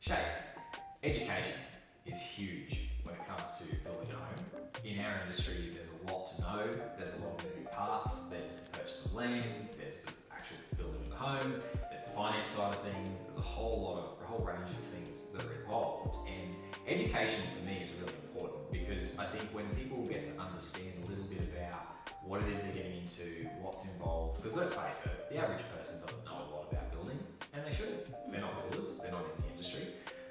Shape. Education is huge when it comes to building a home. In our industry, there's a lot to know. There's a lot of moving parts. There's the purchase of land. There's the actual building of the home. There's the finance side of things. There's a whole range of things that are involved. And education for me is really important because I think when people get to understand a little bit about what it is they're getting into, what's involved, because let's face it, the average person doesn't know a lot about building, and they shouldn't. They're not builders, they're not in the industry.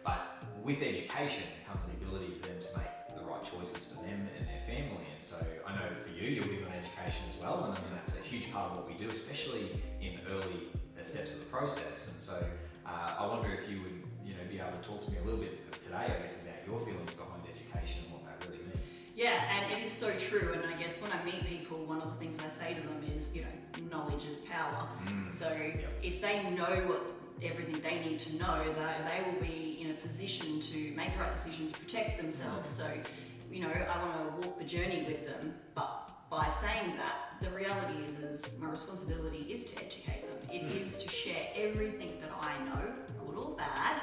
But with education comes the ability for them to make the right choices for them and their family. And so I know for you're big on education as well, and I mean that's a huge part of what we do, especially in early steps of the process. And so I wonder if you would be able to talk to me a little bit today, I guess, about your feelings behind education and what that really means. Yeah, and it is so true. And I guess when I meet people, one of the things I say to them is, knowledge is power. So if they know everything they need to know, they will be in a position to make the right decisions, protect themselves. So, I want to walk the journey with them, but by saying that, the reality is my responsibility is to educate them. It is to share everything that I know, good or bad.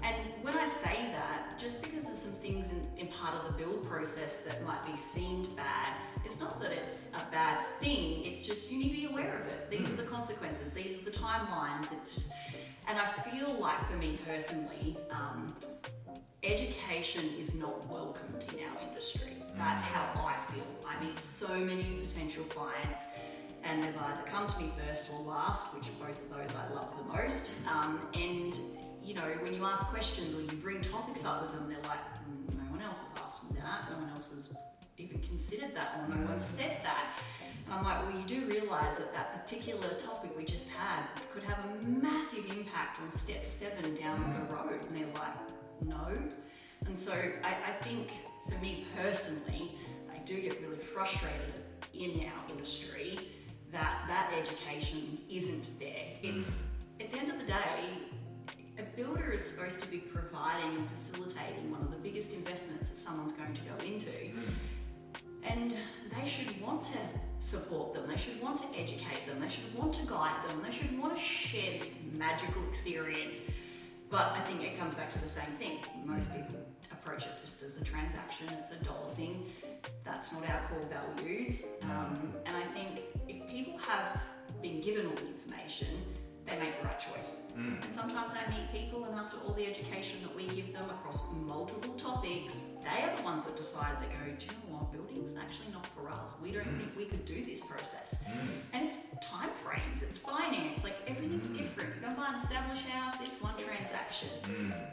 And when I say that, just because there's some things in part of the build process that might be seemed bad, it's not that it's a bad thing, it's just you need to be aware of it. These are the consequences, these are the timelines. It's just, and I feel like for me personally, education is not welcomed in our industry. That's how I feel. I meet so many potential clients and they've either come to me first or last, which both of those I love the most. And when you ask questions or you bring topics up with them, they're like, no one else has asked me that, no one else has even considered that, or no one said that. And I'm like, well, you do realise that particular topic we just had could have a massive impact on step 7 down the road. And they're like, no. And so I think for me personally, I do get really frustrated in our industry that education isn't there. It's, at the end of the day, a builder is supposed to be providing and facilitating one of the biggest investments that someone's going to go into. And they should want to support them, they should want to educate them, they should want to guide them, they should want to share this magical experience. But I think it comes back to the same thing. Most people approach it just as a transaction, it's a dollar thing. That's not our core values. And I think if people have been given all the information, they make the right choice. And sometimes I meet people, and after all the education that we give them across multiple topics, they are the ones that decide, that go, do you know what, building was actually not for us. We don't think we could do this process. And it's time frames, it's finance, like everything's different. You go buy an established house, it's one transaction.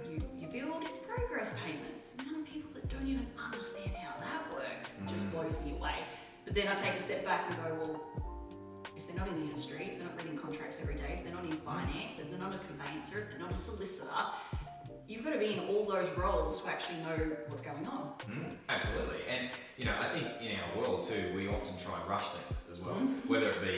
You build, it's progress payments. The amount of people that don't even understand how that works just blows me away. But then I take a step back and go, well, if they're not in the industry, if they're not reading contracts every day, if they're not in finance, if they're not a conveyancer, if they're not a solicitor, you've got to be in all those roles to actually know what's going on. Absolutely. And, I think in our world too, we often try and rush things as well. Whether it be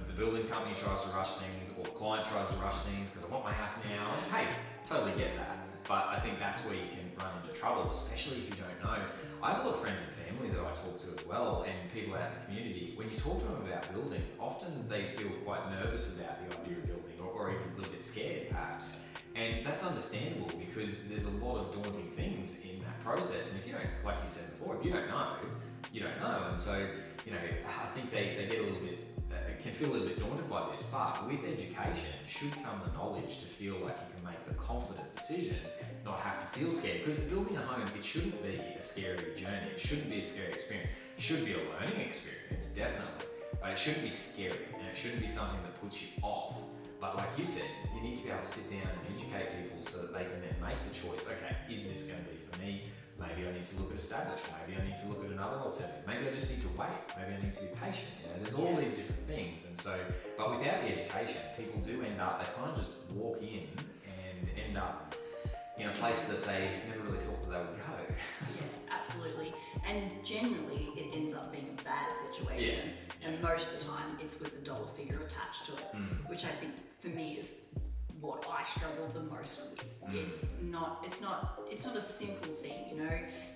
the building company tries to rush things or the client tries to rush things because I want my house now. And hey, totally get that. But I think that's where you can run into trouble, especially if you don't know. I have a lot of friends and family that I talk to as well, and people out in the community. When you talk to them about building, often they feel quite nervous about the idea of building, or even a little bit scared perhaps. And that's understandable because there's a lot of daunting things in that process. And if you don't, like you said before, if you don't know, you don't know. And so, I think they get a little bit, can feel a little bit daunted by this. But with education should come the knowledge to feel like you can make the confident decision, not have to feel scared. Because building a home, it shouldn't be a scary journey. It shouldn't be a scary experience. It should be a learning experience, definitely. But it shouldn't be scary, and it shouldn't be something that puts you off. But like you said, you need to be able to sit down and educate people so that they can then make the choice, okay, is this going to be for me? Maybe I need to look at established, maybe I need to look at another alternative, maybe I just need to wait, maybe I need to be patient, there's all these different things. And so, but without the education, people do end up, they kind of just walk in and end up in a place that they never really thought that they would go. Yeah, absolutely. And generally, it ends up being a bad situation. And most of the time, it's with a dollar figure attached to it, which I think for me is what I struggle the most with. It's not a simple thing,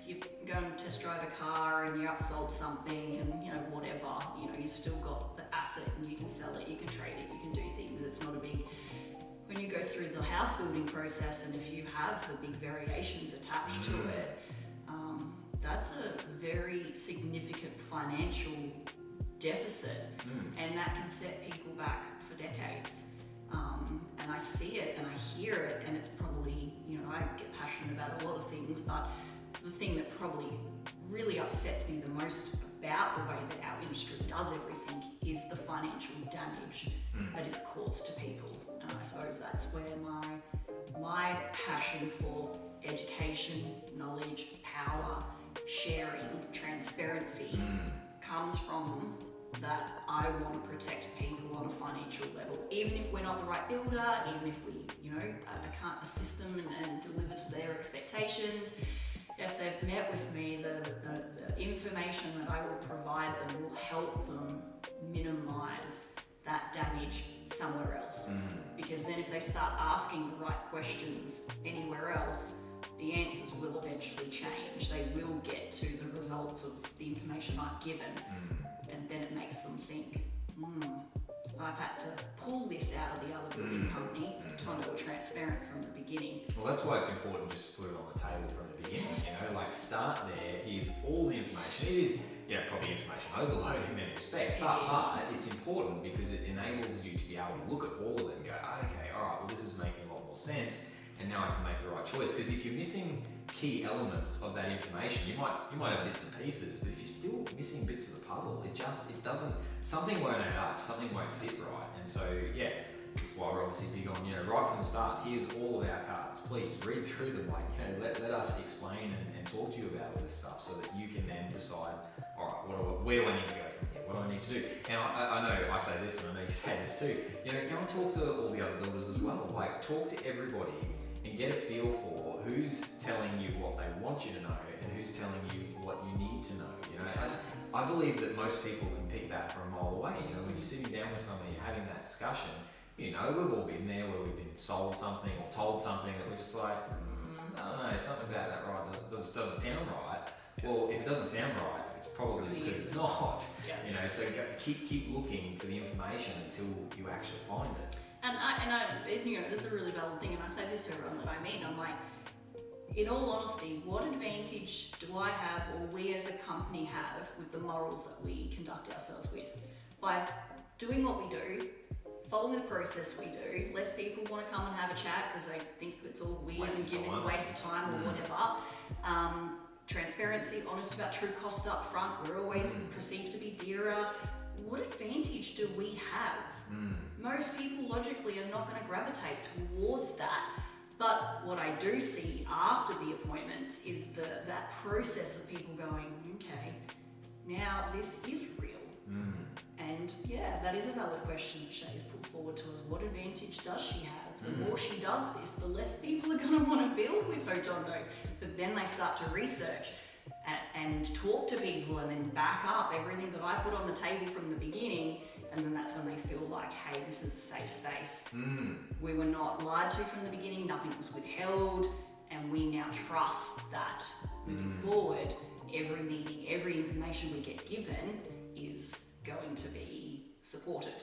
You go and test drive a car and you upsold something and whatever, you've still got the asset and you can sell it, you can trade it, you can do things. It's not a big when you go through the house building process, and if you have the big variations attached to it, that's a very significant financial deficit, and that can set people back for decades. And I see it and I hear it, and it's probably, I get passionate about a lot of things, but the thing that probably really upsets me the most about the way that our industry does everything is the financial damage that is caused to people. And I suppose that's where my passion for education, knowledge, power, sharing, transparency comes from. That I want to protect people on a financial level, even if we're not the right builder, even if we, I can't assist them and deliver to their expectations. If they've met with me, the information that I will provide them will help them minimise that damage somewhere else. Because then if they start asking the right questions anywhere else, the answers will eventually change. They will get to the results of the information I've given. And then it makes them think, I've had to pull this out of the other building company to know transparent from the beginning. Well, that's why it's important just to put it on the table from the beginning. Yes. Start there. Here's all the information. It is, probably information overload in many respects, but it's important because it enables you to be able to look at all of them and go, okay, all right, well, this is making a lot more sense, and now I can make the right choice. Because if you're missing key elements of that information, you might have bits and pieces, but if you're still missing bits of the puzzle, it doesn't, something won't add up, something won't fit right. And so that's why we're obviously big on, right from the start, here's all of our cards, please read through them, let us explain and talk to you about all this stuff so that you can then decide, all right, where do I need to go from here, what do I need to do? And I know I say this, and I know you say this too, go and talk to all the other builders as well, talk to everybody and get a feel for who's telling you what they want you to know and who's telling you what you need to know. I believe that most people can pick that from a mile away. When you're sitting down with somebody, you're having that discussion, we've all been there where we've been sold something or told something that we're just like, I don't know, something about that right doesn't sound right. Well, if it doesn't sound right, it's probably because it's not. So keep looking for the information until you actually find it. And this is a really valid thing, and I say this to everyone that I meet, I'm like, in all honesty, what advantage do I have, or we as a company have, with the morals that we conduct ourselves with? By doing what we do, following the process we do, less people want to come and have a chat because they think it's all weird and giving a waste of time or whatever. Transparency, honest about true cost up front, we're always perceived to be dearer. What advantage do we have? Most people logically are not going to gravitate towards that. But what I do see after the appointments is that process of people going, okay, now this is real. And that is a valid question that Shay's put forward to us. What advantage does she have? The more she does this, the less people are going to want to build with Hotondo. But then they start to research and talk to people and then back up everything that I put on the table from the beginning, and then that's when they feel like, hey, this is a safe space. We were not lied to from the beginning, nothing was withheld, and we now trust that moving forward, every meeting, every information we get given is going to be supported.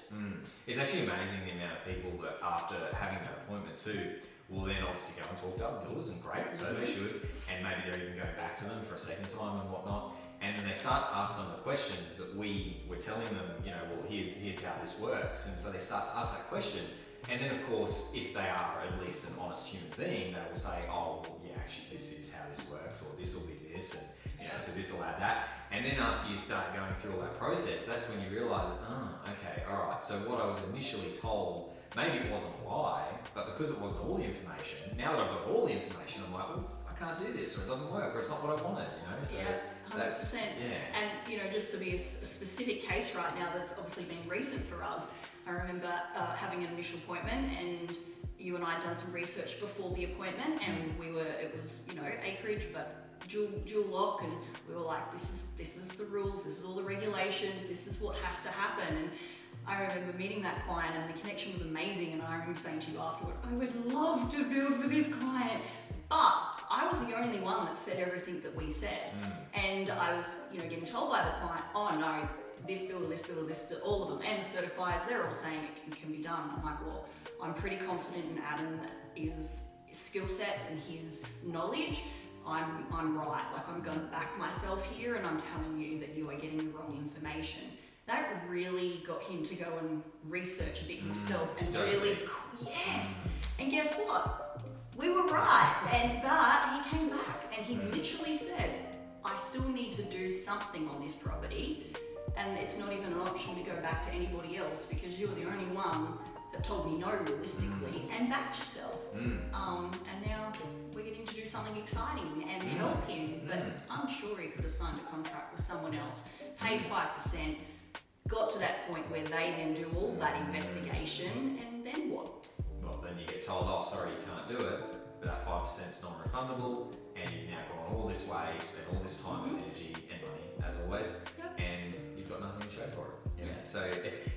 It's actually amazing the amount of people that after having that appointment too will then obviously go and talk to other builders, and great, so they should, and maybe they're even going back to them for a second time and whatnot, and then they start to ask some of the questions that we were telling them, well, here's how this works, and so they start to ask that question, and then of course, if they are at least an honest human being, they will say, oh, well, yeah, actually this is how this works, or this will be this, and so this will add that, and then after you start going through all that process, that's when you realise, okay, all right, so what I was initially told, maybe it wasn't a lie, but because it wasn't all the information, now that I've got all the information, I'm like, well, I can't do this, or it doesn't work, or it's not what I wanted, So 100%. And just to be a specific case right now that's obviously been recent for us, I remember having an initial appointment, and you and I had done some research before the appointment, and it was acreage, but dual lock, and we were like, this is the rules, this is all the regulations, this is what has to happen. And I remember meeting that client, and the connection was amazing, and I remember saying to you afterward, I would love to build for this client, but I was the only one that said everything that we said. And I was getting told by the client, oh no, this builder, all of them, and the certifiers, they're all saying it can be done. I'm like, well, I'm pretty confident in Adam's skill sets and his knowledge. I'm right, like I'm going to back myself here and I'm telling you that you are getting the wrong information. That really got him to go and research a bit himself and really, yes. And guess what? We were right, but he came back and he literally said, I still need to do something on this property, and it's not even an option to go back to anybody else because you're the only one that told me no realistically and backed yourself. And now we're getting to do something exciting and help him, but I'm sure he could have signed a contract with someone else, paid 5%, got to that point where they then do all that investigation, and then what? Well, then you get told, oh, sorry, you can't do it, but that 5% is non-refundable, and you've now gone all this way, spent all this time and energy and money, as always, and you've got nothing to show for it. You know? So,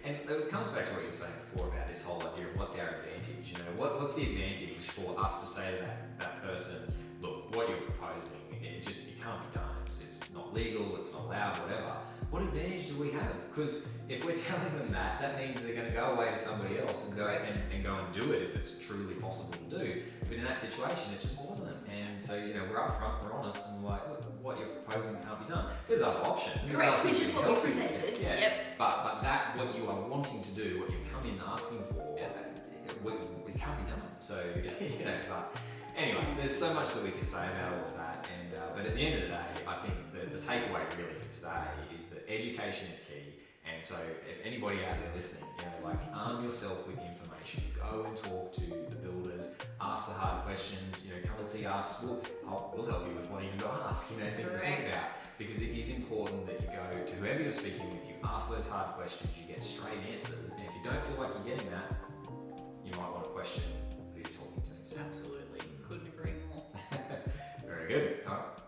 and it comes back to what you were saying before about this whole idea of what's our advantage. You know, what's the advantage for us to say to that person, look, what you're proposing, it can't be done. It's not legal, it's not allowed, whatever. What advantage do we have? Because if we're telling them that means they're going to go away to somebody else and go and do it if it's truly possible to do. But in that situation, it just wasn't. And so, you know, we're upfront, we're honest, and we're like, look, what you're proposing can't be done. There's other options. Correct, which is what we presented. Yeah. Yep. But that, what you are wanting to do, what you've come in asking for, we can't be done. So, you know, but anyway, there's so much that we could say about all of that. And but at the end of the day, I think the takeaway really for today is that education is key. And so if anybody out there listening, you know, like arm yourself with the information, go and talk to the builders, ask the hard questions, you know, come and see us, we'll help you with what even to ask, you know, things to think about. Because it is important that you go to whoever you're speaking with, you ask those hard questions, you get straight answers, and if you don't feel like you're getting that, you might want to question who you're talking to. So. Absolutely, couldn't agree more. Very good. All right.